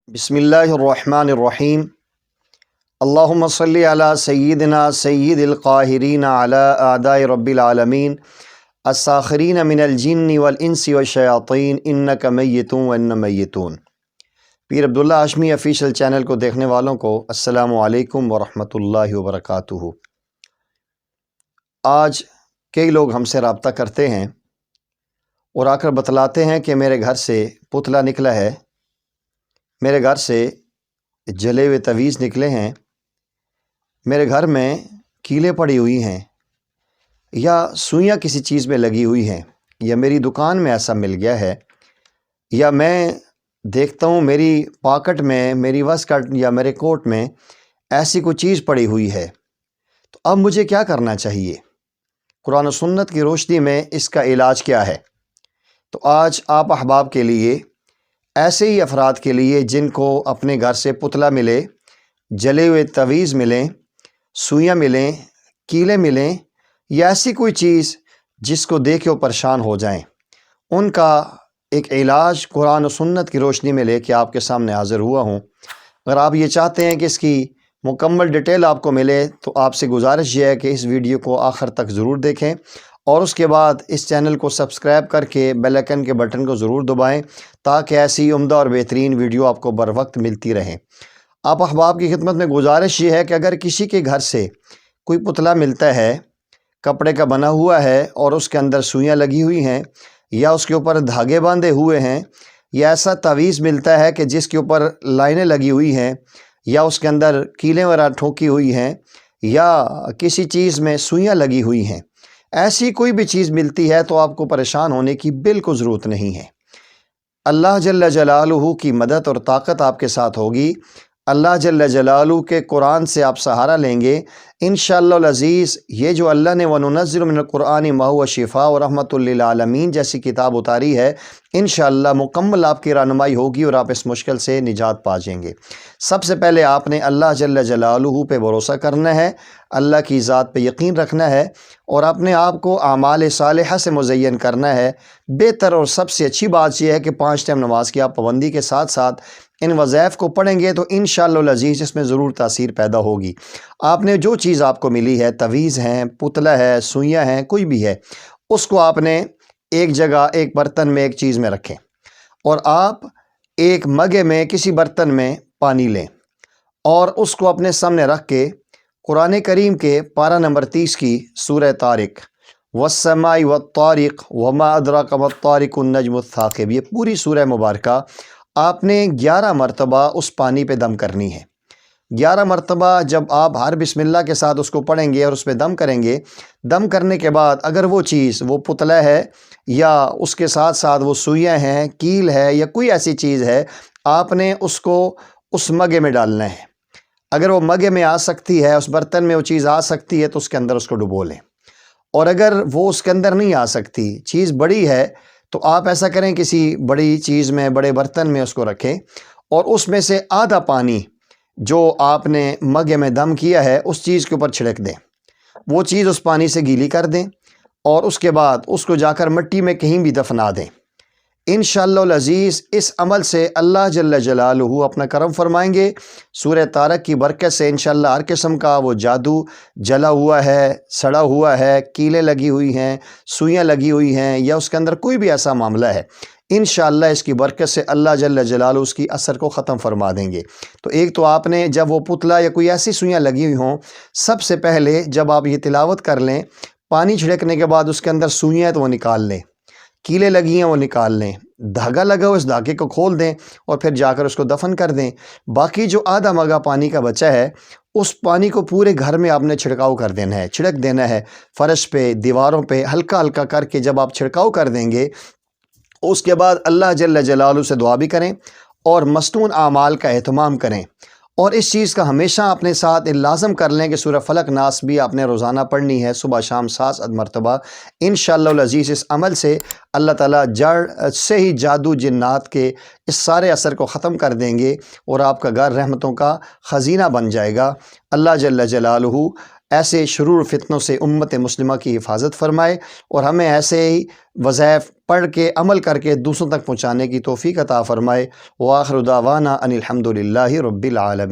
بسم اللہ الرحمن الرحیم اللہم صلی علی سیدنا سید القاہرین علی اعداء رب العالمین الساخرین من الجن والانس والشیاطین انک میت وان میتون۔ پیر عبداللہ ہاشمی آفیشیل چینل کو دیکھنے والوں کو السلام علیکم ورحمۃ اللہ وبرکاتہ۔ آج کئی لوگ ہم سے رابطہ کرتے ہیں اور آ کر بتلاتے ہیں کہ میرے گھر سے پتلا نکلا ہے، میرے گھر سے جلے ہوئے تویز نکلے ہیں، میرے گھر میں کیلیں پڑی ہوئی ہیں، یا سوئیاں کسی چیز میں لگی ہوئی ہیں، یا میری دکان میں ایسا مل گیا ہے، یا میں دیکھتا ہوں میری پاکٹ میں، میری واسکٹ یا میرے کوٹ میں ایسی کوئی چیز پڑی ہوئی ہے، تو اب مجھے کیا کرنا چاہیے؟ قرآن و سنت کی روشنی میں اس کا علاج کیا ہے؟ تو آج آپ احباب کے لیے، ایسے ہی افراد کے لیے جن کو اپنے گھر سے پتلا ملے، جلے ہوئے تویز ملیں، سوئیاں ملیں، کیلیں ملیں، یا ایسی کوئی چیز جس کو دیکھ کے وہ پریشان ہو جائیں، ان کا ایک علاج قرآن و سنت کی روشنی میں لے کے آپ کے سامنے حاضر ہوا ہوں۔ اگر آپ یہ چاہتے ہیں کہ اس کی مکمل ڈیٹیل آپ کو ملے تو آپ سے گزارش یہ ہے کہ اس ویڈیو کو آخر تک ضرور دیکھیں، اور اس کے بعد اس چینل کو سبسکرائب کر کے بیل آئیکن کے بٹن کو ضرور دبائیں تاکہ ایسی عمدہ اور بہترین ویڈیو آپ کو بر وقت ملتی رہیں۔ آپ احباب کی خدمت میں گزارش یہ ہے کہ اگر کسی کے گھر سے کوئی پتلا ملتا ہے، کپڑے کا بنا ہوا ہے اور اس کے اندر سوئیاں لگی ہوئی ہیں، یا اس کے اوپر دھاگے باندھے ہوئے ہیں، یا ایسا تعویذ ملتا ہے کہ جس کے اوپر لائنیں لگی ہوئی ہیں، یا اس کے اندر کیلیں وغیرہ ٹھوکی ہوئی ہیں، یا کسی چیز میں سوئیاں لگی ہوئی ہیں، ایسی کوئی بھی چیز ملتی ہے تو آپ کو پریشان ہونے کی بالکل ضرورت نہیں ہے۔ اللہ جل جلالہ کی مدد اور طاقت آپ کے ساتھ ہوگی۔ اللہ جل جلالہ کے قرآن سے آپ سہارا لیں گے انشاءاللہ العزیز۔ یہ جو اللہ نے وَنُنَزِّلُ مِنَ الْقُرْآنِ مَا هُوَ شِفَاءٌ وَرَحْمَةٌ لِّلْعَالَمِينَ جیسی کتاب اتاری ہے، انشاءاللہ مکمل آپ کی رہنمائی ہوگی اور آپ اس مشکل سے نجات پا جائیں گے۔ سب سے پہلے آپ نے اللہ جل جلالہ پہ بھروسہ کرنا ہے، اللہ کی ذات پہ یقین رکھنا ہے، اور اپنے آپ کو اعمال صالحہ سے مزین کرنا ہے۔ بہتر اور سب سے اچھی بات یہ ہے کہ 5 ٹائم نماز کی آپ پابندی کے ساتھ ساتھ ان وظائف کو پڑھیں گے تو انشاءاللہ العزیز اس میں ضرور تاثیر پیدا ہوگی۔ آپ نے جو چیز آپ کو ملی ہے، تویز ہیں، پتلا ہے، سوئیاں ہیں، کوئی بھی ہے، اس کو آپ نے ایک جگہ، ایک برتن میں، ایک چیز میں رکھیں، اور آپ ایک مگے میں، کسی برتن میں پانی لیں، اور اس کو اپنے سامنے رکھ کے قرآن کریم کے پارہ نمبر 30 کی سورہ طارق وَالسَّمَاءِ وَالطَّارِقِ وَمَا أَدْرَاكَ مَا الطَّارِقُ النَّجْمُ الثَّاقِبُ، یہ پوری سورہ مبارکہ آپ نے 11 مرتبہ اس پانی پہ دم کرنی ہے۔ 11 مرتبہ جب آپ ہر بسم اللہ کے ساتھ اس کو پڑھیں گے اور اس پہ دم کریں گے، دم کرنے کے بعد اگر وہ چیز، وہ پتلا ہے، یا اس کے ساتھ ساتھ وہ سوئیاں ہیں، کیل ہے، یا کوئی ایسی چیز ہے، آپ نے اس کو اس مگے میں ڈالنا ہے۔ اگر وہ مگے میں آ سکتی ہے، اس برتن میں وہ چیز آ سکتی ہے تو اس کے اندر اس کو ڈبو لیں، اور اگر وہ اس کے اندر نہیں آ سکتی، چیز بڑی ہے، تو آپ ایسا کریں، کسی بڑی چیز میں، بڑے برتن میں اس کو رکھیں، اور اس میں سے آدھا پانی جو آپ نے مگے میں دم کیا ہے اس چیز کے اوپر چھڑک دیں، وہ چیز اس پانی سے گیلی کر دیں، اور اس کے بعد اس کو جا کر مٹی میں کہیں بھی دفنا دیں۔ انشاءاللہ العزیز اس عمل سے اللہ جل جلالہ اپنا کرم فرمائیں گے۔ سورہ طارق کی برکت سے انشاءاللہ ہر قسم کا وہ جادو، جلا ہوا ہے، سڑا ہوا ہے، کیلیں لگی ہوئی ہیں، سوئیاں لگی ہوئی ہیں، یا اس کے اندر کوئی بھی ایسا معاملہ ہے، انشاءاللہ اس کی برکت سے اللہ جل جلالہ اس کی اثر کو ختم فرما دیں گے۔ تو ایک تو آپ نے جب وہ پتلا یا کوئی ایسی سوئیاں لگی ہوئی ہوں، سب سے پہلے جب آپ یہ تلاوت کر لیں، پانی چھڑکنے کے بعد اس کے اندر سوئیاں ہیں تو وہ نکال لیں، کیلیں لگی ہیں وہ نکال لیں، دھاگا لگا ہو اس دھاگے کو کھول دیں، اور پھر جا کر اس کو دفن کر دیں۔ باقی جو آدھا مگا پانی کا بچا ہے، اس پانی کو پورے گھر میں آپ نے چھڑکاؤ کر دینا ہے، چھڑک دینا ہے، فرش پہ، دیواروں پہ ہلکا ہلکا کر کے جب آپ چھڑکاؤ کر دیں گے، اس کے بعد اللہ جل جلالہ سے دعا بھی کریں اور مستون اعمال کا اہتمام کریں، اور اس چیز کا ہمیشہ اپنے ساتھ لازم کر لیں کہ سورہ فلق ناس بھی آپ نے روزانہ پڑھنی ہے، صبح شام 7 مرتبہ۔ انشاءاللہ العزیز اس عمل سے اللہ تعالیٰ جڑ سے ہی جادو جنات کے اس سارے اثر کو ختم کر دیں گے، اور آپ کا گھر رحمتوں کا خزینہ بن جائے گا۔ اللہ جل جلالہ ایسے شرور فتنوں سے امت مسلمہ کی حفاظت فرمائے، اور ہمیں ایسے ہی وظائف پڑھ کے عمل کر کے دوسروں تک پہنچانے کی توفیق عطا فرمائے۔ وآخر دعوانا ان الحمد للہ رب العالمین۔